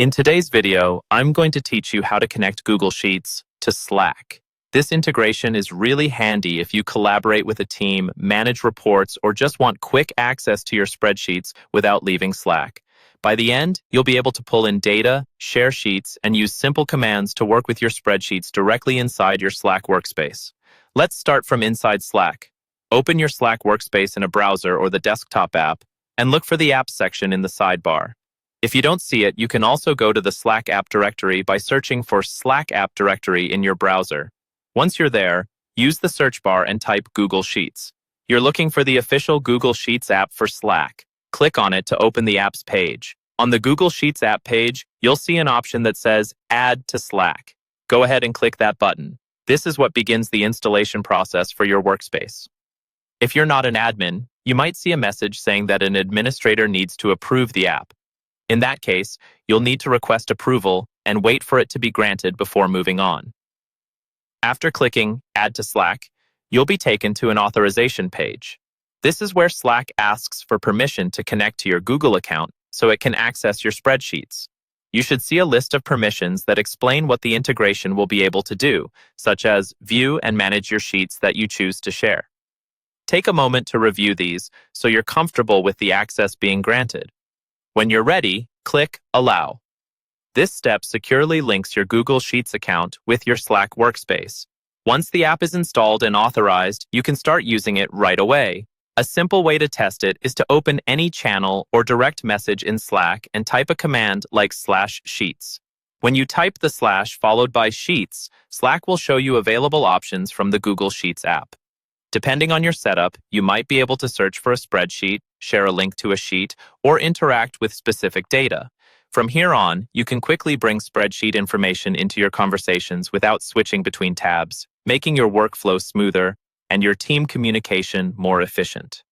In today's video, I'm going to teach you how to connect Google Sheets to Slack. This integration is really handy if you collaborate with a team, manage reports, or just want quick access to your spreadsheets without leaving Slack. By the end, you'll be able to pull in data, share sheets, and use simple commands to work with your spreadsheets directly inside your Slack workspace. Let's start from inside Slack. Open your Slack workspace in a browser or the desktop app, and look for the Apps section in the sidebar. If you don't see it, you can also go to the Slack app directory by searching for Slack app directory in your browser. Once you're there, use the search bar and type Google Sheets. You're looking for the official Google Sheets app for Slack. Click on it to open the apps page. On the Google Sheets app page, you'll see an option that says Add to Slack. Go ahead and click that button. This is what begins the installation process for your workspace. If you're not an admin, you might see a message saying that an administrator needs to approve the app. In that case, you'll need to request approval and wait for it to be granted before moving on. After clicking Add to Slack, you'll be taken to an authorization page. This is where Slack asks for permission to connect to your Google account so it can access your spreadsheets. You should see a list of permissions that explain what the integration will be able to do, such as view and manage your sheets that you choose to share. Take a moment to review these so you're comfortable with the access being granted. When you're ready, click Allow. This step securely links your Google Sheets account with your Slack workspace. Once the app is installed and authorized, you can start using it right away. A simple way to test it is to open any channel or direct message in Slack and type a command like /sheets. When you type the / followed by sheets, Slack will show you available options from the Google Sheets app. Depending on your setup, you might be able to search for a spreadsheet, share a link to a sheet, or interact with specific data. From here on, you can quickly bring spreadsheet information into your conversations without switching between tabs, making your workflow smoother and your team communication more efficient.